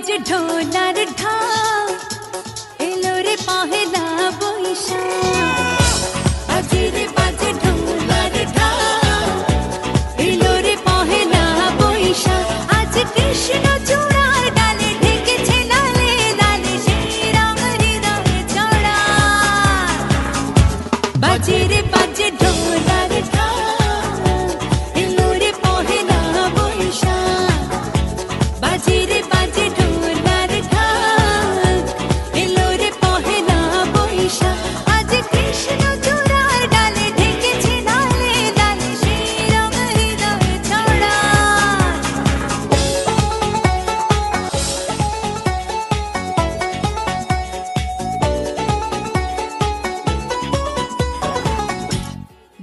বাজে ঢোলার ঢাক এলো রে পহেলা বৈশাখ বাজে রে বাজে ঢোলার ঢাক এলো রে পহেলা বৈশাখ আজ কৃষ্ণ চূড়ার ডালে ঢেকেছে লালে লালে সেই রং হৃদয়ে চড়া বাজে রে বাজে ঢোলার ঢাক এলো রে পহেলা বৈশাখ বাজে রে বাজে ঢোলার ঢাক এলো রে পহেলা বৈশাখ আজ কৃষ্ণ চূড়ার ডালে ঢেকেছে লালে লালে সেই রং হৃদয়ে ছড়া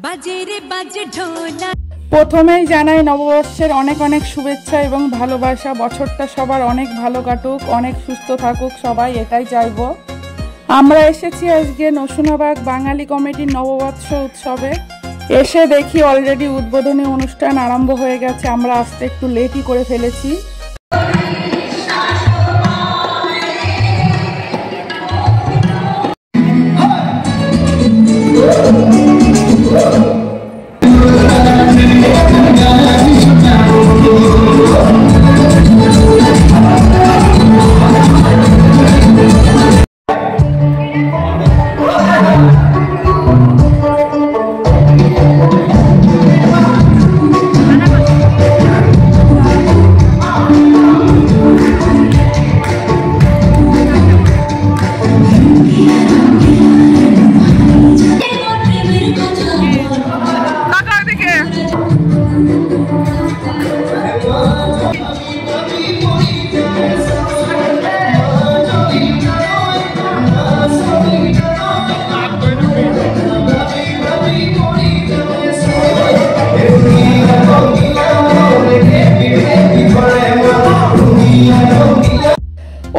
বাজে রে বাজে ঢোলা। প্রথমেই জানাই নববর্ষের অনেক অনেক শুভেচ্ছা এবং ভালোবাসা। বছরটা সবার অনেক ভালো কাটুক, অনেক সুস্থ থাকুক সবাই, এটাই চাইবো। আমরা এসেছি আজকে নসুনাবাগ বাঙালি কমিটির নববর্ষ উৎসবে। এসে দেখি অলরেডি উদ্বোধনী অনুষ্ঠান আরম্ভ হয়ে গেছে। আমরা আসতে একটু লেটই করে ফেলেছি।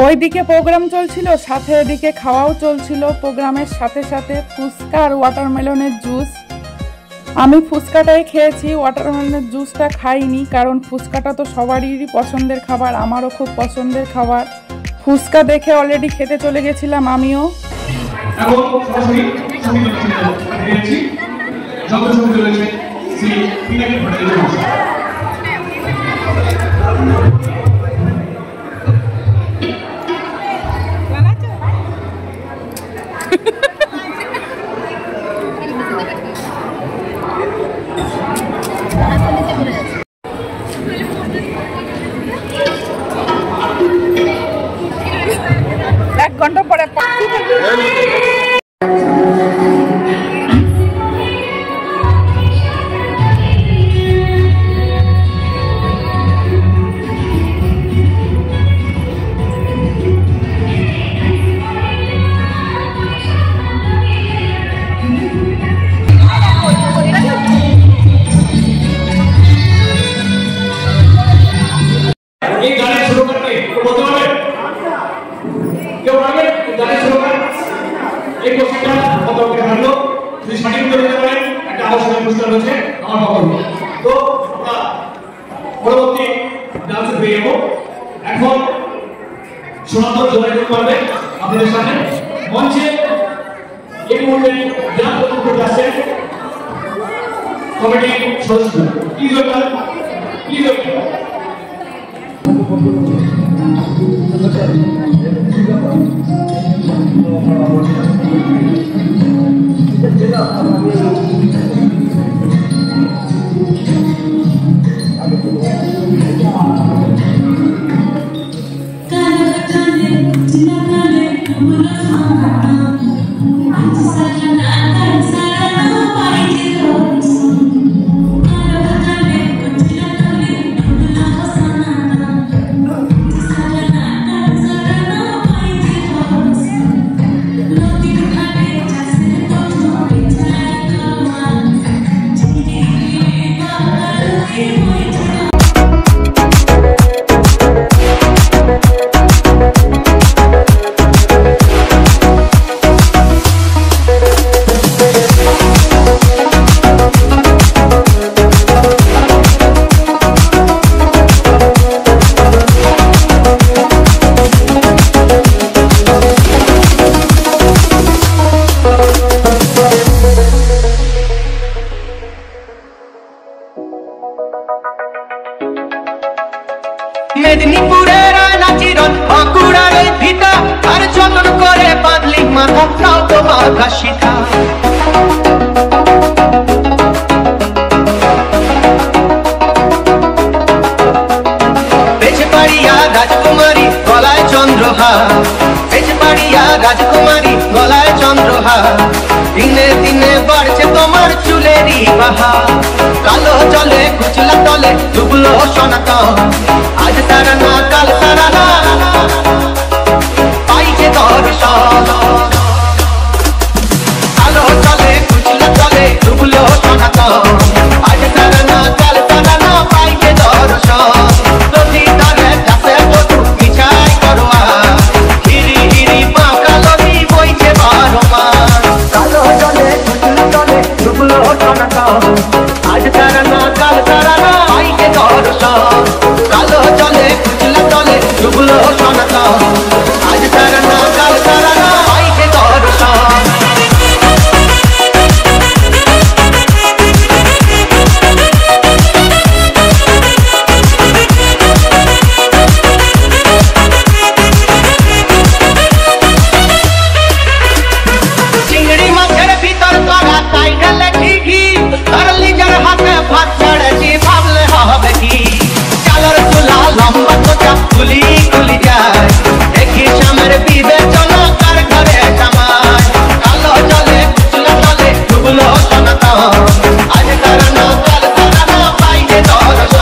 ওইদিকে প্রোগ্রাম চলছিল, সাথে এদিকে খাওয়াও চলছিল। প্রোগ্রামের সাথে সাথে ফুচকা আর ওয়াটারমেলনের জুস। আমি ফুচকাটাই খেয়েছি, ওয়াটারমেলনের জুসটা খাইনি, কারণ ফুচকাটা তো সবারই পছন্দের খাবার, আমারও খুব পছন্দের খাবার। ফুচকা দেখে অলরেডি খেতে চলে গেছিলাম আমিও। এক ঘন্টা পরে এখন সনাতন যোগাযোগ করবে আপনাদের সামনে মঞ্চে এই মুহূর্তে গ্রাম প্রতিনিধি আসছেন কমিটির সদস্য। Please welcome, please welcome. Love you, কাশিটা পেছপাড়িয়া রাজকুমারী গলায় চন্দ্রহার পেছপাড়িয়া রাজকুমারী গলায় চন্দ্রহার দিনে দিনে বাড়ছে তোমার চুলেরই বাহার কালো জলে কুচলা তলে ডুবলো সনাতন আজ তারা না কাল তারা না পাইছে দর্শন কালো জলে কুচলা তলে ডুবলো সনাতন আজ তারা না কাল তারা না পাইছে দর্শন নদী ধারে চাষে বধু মিছাই করোয়া হিরি হিরি বাঁকা নদী বইছে 12 মাস কালো জলে কুচলা তলে ডুবলো সনাতন আজ তারা না কাল তারা না পাইছে দর্শন কালো জলে কুচলা তলে ডুবলো সনাতন আজ তারা না কাল তারা না পাইছে দর্শন চিংড়ি মাছের ভিতর তোরা তাই ঢালে ঠিকই আর লিজার হাতে ভাত চড়েছি ভাবলে হবে কি চালের চুলা লম্বা চোখা খুলি খুলি যায় দেখি সামের বিবেচনা কার ঘরে জামাই কালো জলে কুচলা তলে ডুবলো সনাতন আজ তারা না কাল তারা না পাইছে দর্শন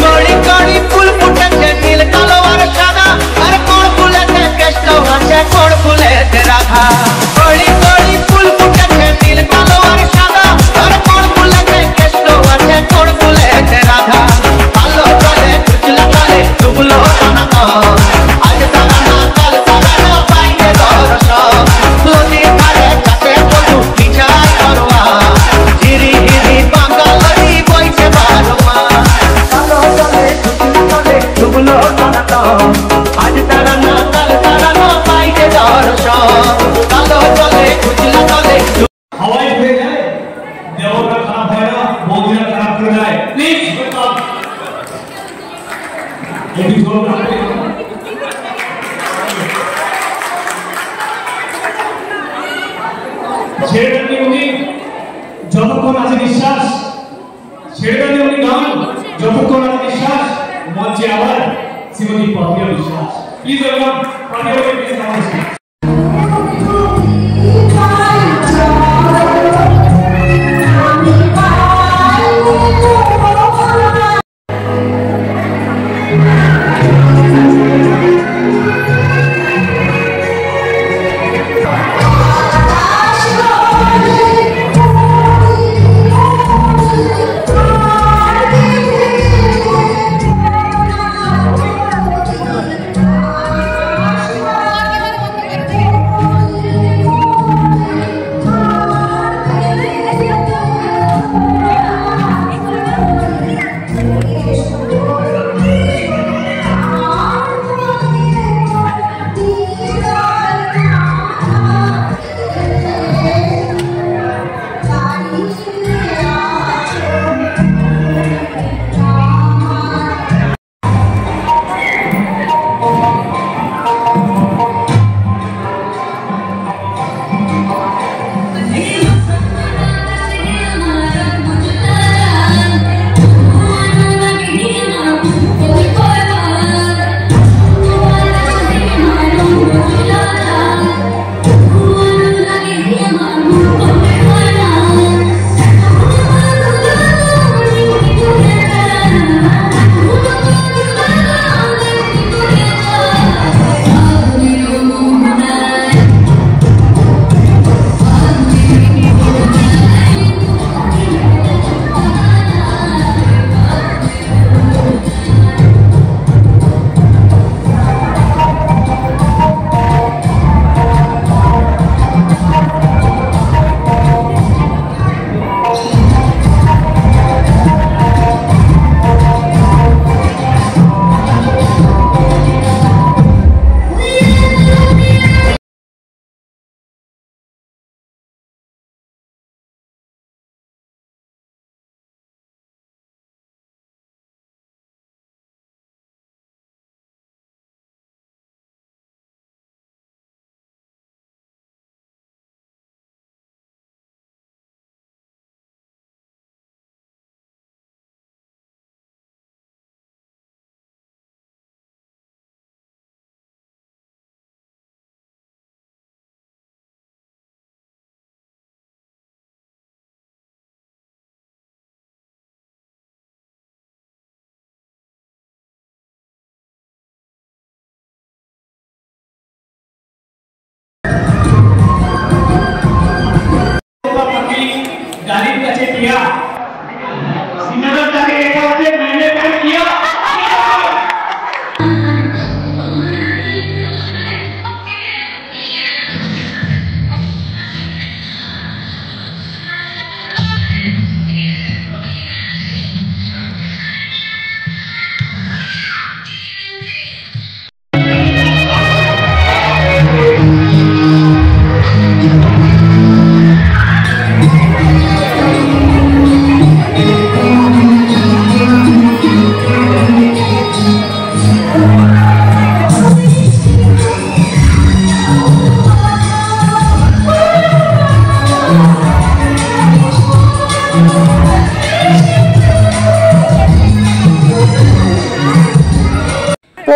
কড়ি কড়ি ফুল ফুটেছে নীল কালো আর সাদা আর কোন ফুলেতে কৃষ্ণ আছে কোন ফুলেতে রাধা কড়ি কড়ি ফুল ফুটেছে নীল কালো আর সাদা আর কোন ফুলেতে কৃষ্ণ আছে কোন ফুলেতে রাধা কালো জলে কুচলা তলে ডুবলো সনাতন আজ তারা না কাল তারা না পাইছে দর্শন নদী ধারে চাষে বধু মিছাই করোয়া হিরি হিরি বাঁকা নদী বইছে 12 মাস কালো জলে কুচলা তলে ডুবলো সনাতন আজ তারা না কাল তারা না পাইছে দর্শন কালো জলে কুচলা তলে হাওয়াই হয়ে যায় দেওয়াটা খারাপ হয় না বৌদিরা খারাপ করে দেয় প্লিজ এটি ধরুন ছেড়ে দেননি উনি যতক্ষণ আছে নিঃশ্বাস ছেড়ে দেননি উনি গান যতক্ষণ আছে নিঃশ্বাস মঞ্চে আবার শ্রীমতী পাপিয়া বিশ্বাস প্লিজ ওয়েলকাম পাপিয়া বিশ্বাস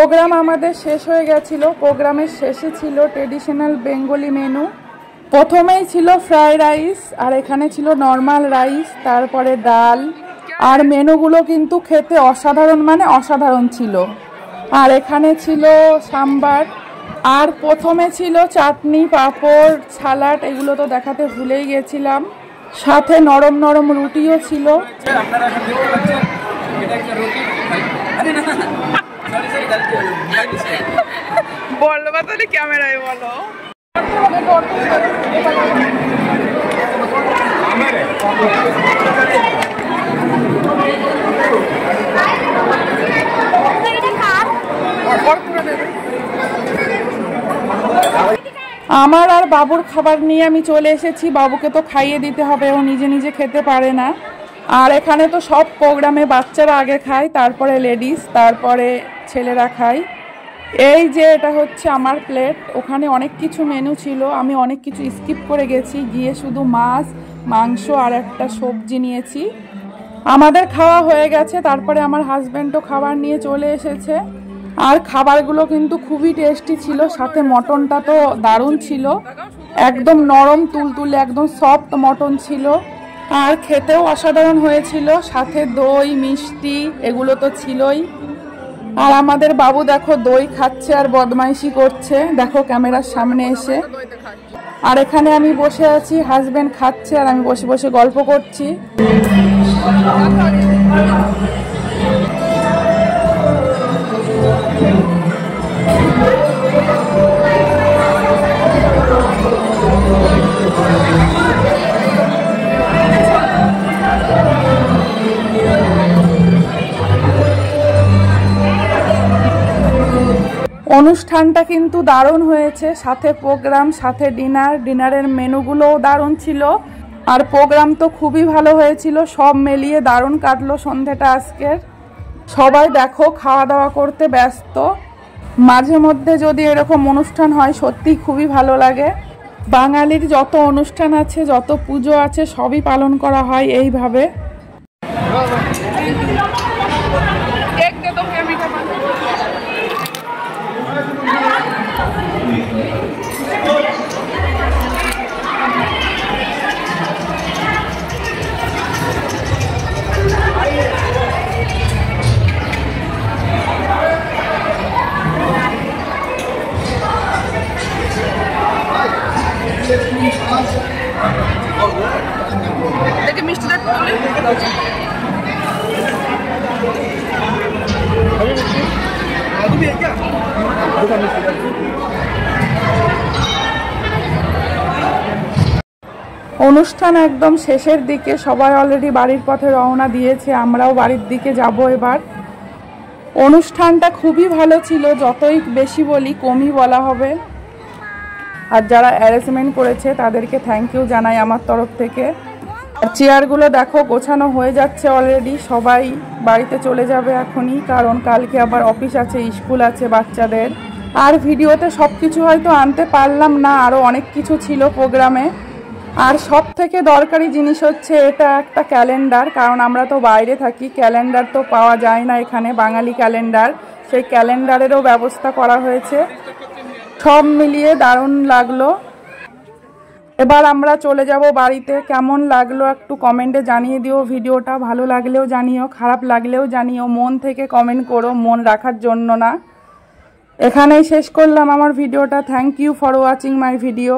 প্রোগ্রাম আমাদের শেষ হয়ে গেছিল। প্রোগ্রামের শেষে ছিল ট্রেডিশনাল বেঙ্গলি মেনু। প্রথমেই ছিল ফ্রাই রাইস, আর এখানে ছিল নর্মাল রাইস, তারপরে ডাল। আর মেনুগুলো কিন্তু খেতে অসাধারণ, মানে অসাধারণ ছিল। আর এখানে ছিল সাম্বার, আর প্রথমে ছিল চাটনি, পাঁপড়, সালাড, এগুলো তো দেখাতে ভুলেই গেছিলাম। সাথে নরম নরম রুটিও ছিল। আপনারা এখন দেখতে পাচ্ছেন এটা একটা রুটি। আরে না সরি বললো বা তাহলে ক্যামেরায় বলো। আমার আর বাবুর খাবার নিয়ে আমি চলে এসেছি। বাবুকে তো খাইয়ে দিতে হবে, ও নিজে নিজে খেতে পারে না। আর এখানে তো সব প্রোগ্রামে বাচ্চারা আগে খায়, তারপরে লেডিস, তারপরে ছেলেরা খায়। এই যে এটা হচ্ছে আমার প্লেট। ওখানে অনেক কিছু মেনু ছিল, আমি অনেক কিছু স্কিপ করে গেছি, গিয়ে শুধু মাছ, মাংস আর একটা সবজি নিয়েছি। আমাদের খাওয়া হয়ে গেছে, তারপরে আমার হাজব্যান্ডও খাবার নিয়ে চলে এসেছে। আর খাবারগুলো কিন্তু খুবই টেস্টি ছিল, সাথে মটনটা তো দারুণ ছিল, একদম নরম তুলতুলে, একদম সফট মটন ছিল। আর খেতেও অসাধারণ হয়েছিল, সাথে দই, মিষ্টি, এগুলো তো ছিলই। আর আমাদের বাবু দেখো দই খাচ্ছে আর বদমাইশি করছে, দেখো ক্যামেরার সামনে এসে। আর এখানে আমি বসে আছি, হাজবেন্ড খাচ্ছে আর আমি বসে বসে গল্প করছি। অনুষ্ঠানটা কিন্তু দারুণ হয়েছে, সাথে প্রোগ্রাম, সাথে ডিনারের মেনুগুলোও দারুণ ছিল। আর প্রোগ্রাম তো খুবই ভালো হয়েছিল, সব মিলিয়ে দারুণ কাটলো সন্ধ্যাটা আজকের। সবাই দেখো খাওয়া দাওয়া করতে ব্যস্ত। মাঝে মধ্যে যদি এরকম অনুষ্ঠান হয় সত্যিই খুবই ভালো লাগে। বাঙালির যত অনুষ্ঠান আছে, যত পুজো আছে, সবই পালন করা হয় এইভাবে। অনুষ্ঠান একদম শেষের দিকে, সবাই অলরেডি বাড়ির পথে রওনা দিয়েছে, আমরাও বাড়ির দিকে যাব এবার। অনুষ্ঠানটা খুবই ভালো ছিল, যতই বেশি বলি কমই বলা হবে। আর যারা অ্যারেঞ্জমেন্ট করেছে তাদেরকে থ্যাংক ইউ জানাই আমার তরফ থেকে। আর চেয়ারগুলো দেখো গোছানো হয়ে যাচ্ছে অলরেডি, সবাই বাড়িতে চলে যাবে এখনই, কারণ কালকে আবার অফিস আছে, স্কুল আছে বাচ্চাদের। আর ভিডিওতে সব কিছু হয়তো আনতে পারলাম না, আরও অনেক কিছু ছিল প্রোগ্রামে। আর সব থেকে দরকারি জিনিস হচ্ছে এটা একটা ক্যালেন্ডার, কারণ আমরা তো বাইরে থাকি, ক্যালেন্ডার তো পাওয়া যায় না এখানে, বাঙালি ক্যালেন্ডার, সেই ক্যালেন্ডারেরও ব্যবস্থা করা হয়েছে। সব মিলিয়ে দারুণ লাগলো। এবার আমরা চলে যাব বাড়িতে। কেমন লাগলো একটু কমেন্টে জানিয়ে দিও ভিডিওটা, ভালো লাগলেও জানিও, খারাপ লাগলেও জানিও, মন থেকে কমেন্ট করো, মন রাখার জন্য না। এখানেই শেষ করলাম আমার ভিডিওটা। Thank you for watching my video.